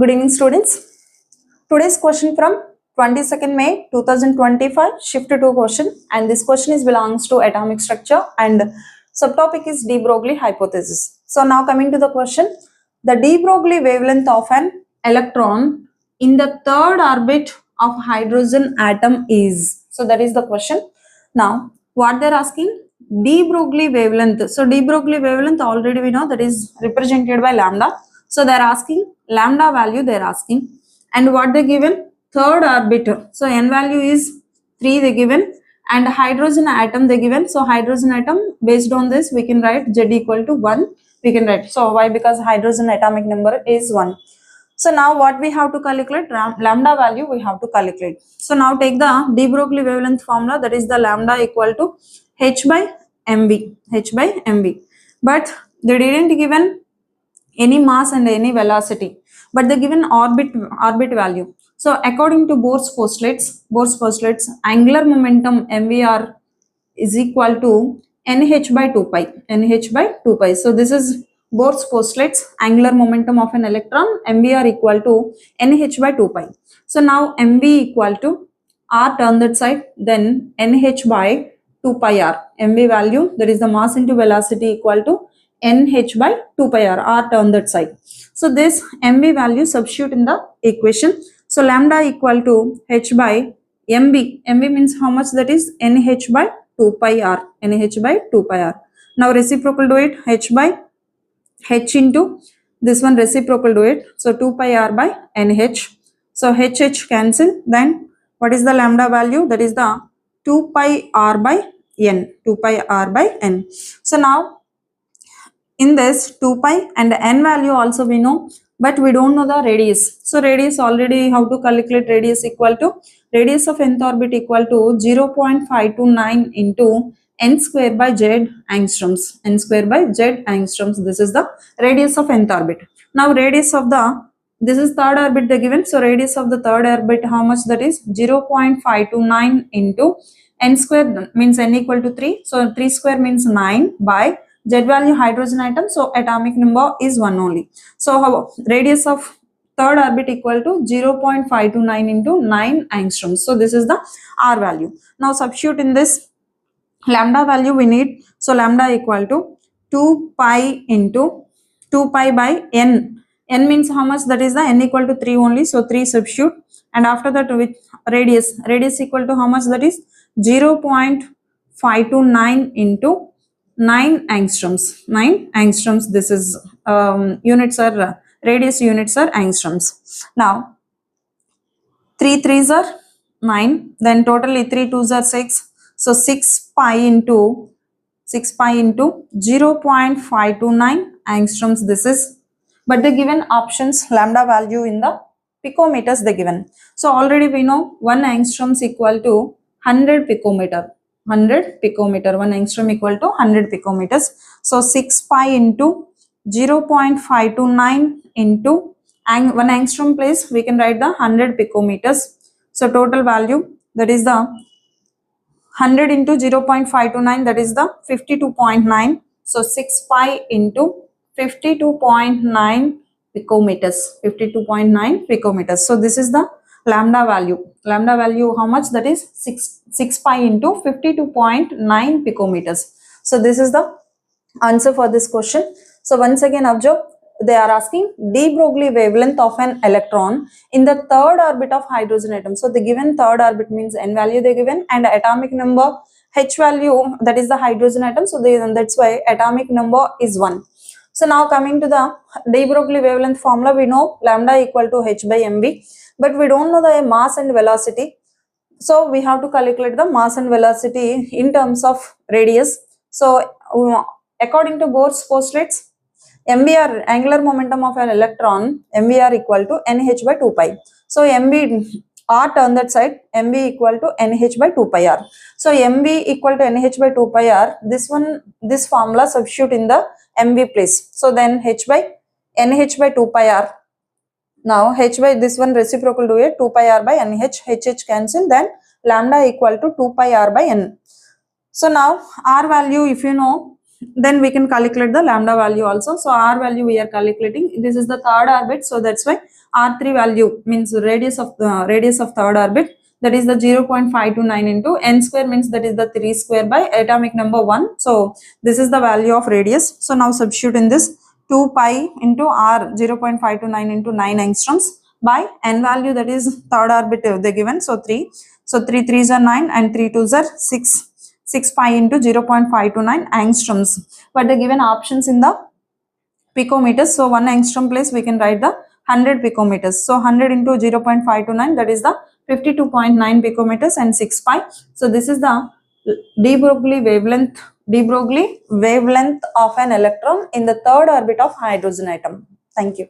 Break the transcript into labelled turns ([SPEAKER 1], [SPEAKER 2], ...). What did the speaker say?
[SPEAKER 1] Good evening, students. Today's question from 22nd May 2025, shift to question, and this question is belongs to atomic structure and subtopic is de Broglie hypothesis. So now coming to the question, the de Broglie wavelength of an electron in the third orbit of hydrogen atom is. So that is the question. Now what they're asking, de Broglie wavelength. So de Broglie wavelength already we know that is represented by lambda. So they're asking lambda value, they're asking, and what they given, third orbit. So n value is 3 they given, and hydrogen atom they given. So hydrogen atom, based on this we can write Z equal to 1 we can write. So why? Because hydrogen atomic number is 1. So now what we have to calculate, lambda value we have to calculate. So now take the de Broglie wavelength formula, that is the lambda equal to h by mv. But they didn't given any mass and any velocity, but they given orbit value. So according to Bohr's postulates, angular momentum mvr is equal to nh by 2 pi. So this is Bohr's postulates, angular momentum of an electron mvr equal to nh by 2 pi. So now mv equal to r, turn that side, then nh by 2 pi r. mv value, that is the mass into velocity, equal to nh by 2 pi r turn that side. So this mv value substitute in the equation. So lambda equal to h by mv. mv means how much? That is nh by 2 pi r. Now reciprocal do it, h by h into this one, reciprocal do it. So 2 pi r by nh. So h cancel. Then what is the lambda value? That is the 2 pi r by n. So now in this 2 pi and n value also we know, but we don't know the radius. So radius already, how to calculate radius? Equal to radius of nth orbit equal to 0.529 into n square by z angstroms. This is the radius of nth orbit. Now radius of the, this is third orbit they given. So radius of the third orbit, how much? That is 0.529 into n square, means n equal to 3. So 3 square means 9 by Z value hydrogen atom, so atomic number is 1 only. So how radius of third orbit equal to 0.529 into 9 angstroms. So this is the R value. Now substitute in this lambda value we need. So lambda equal to 2 pi into 2 pi by n. N means how much? That is the n equal to 3 only. So 3 substitute, and after that with radius equal to how much? That is 0.529 into 9 angstroms. This is units are radius units are angstroms. Now 3 3s are 9, then totally 3 2s are 6. So 6 pi into 0.529 angstroms this is. But the given options lambda value in the picometers they given. So already we know 1 angstrom is equal to 100 picometer. 100 picometer, 1 angstrom equal to 100 picometers. So 6 pi into 0.529 into 1 angstrom place we can write the 100 picometers. So total value, that is the 100 into 0.529, that is the 52.9. So 6 pi into 52.9 picometers. So this is the lambda value. Lambda value how much? That is 6 pi into 52.9 picometers. So this is the answer for this question. So once again observe, they are asking de Broglie wavelength of an electron in the third orbit of hydrogen atom. So the given third orbit means n value they given, and atomic number h value, that is the hydrogen atom. So that's why atomic number is 1. So now coming to the de Broglie wavelength formula, we know lambda equal to h by mv, but we don't know the mass and velocity. So we have to calculate the mass and velocity in terms of radius. So according to Bohr's postulates, mvr, angular momentum of an electron, mvr equal to nh by 2 pi. So mv r, turn that side, mv equal to nh by 2 pi r. So mv equal to nh by 2 pi r, this formula substitute in the mv place. So then h by nh by 2 pi r. Now h by this one reciprocal do it, 2 pi r by nh, h cancel, then lambda equal to 2 pi r by n. So now r value, if you know, then we can calculate the lambda value also. So r value we are calculating. This is the third orbit, so that's why r3 value means radius of third orbit, that is the 0.529 into n square, means that is the 3 square by atomic number 1. So this is the value of radius. So now substitute in this 2 pi into r 0.529 into 9 angstroms by n value, that is third orbit they given, so 3. So 3 3s are 9 and 3 2s are 6. 6 pi into 0.529 angstroms. But the given options in the picometers. So 1 angstrom place we can write the 100 picometers. So 100 into 0.529, that is the 52.9 picometers and 6 pi. So this is the de Broglie wavelength of an electron in the third orbit of hydrogen atom. Thank you.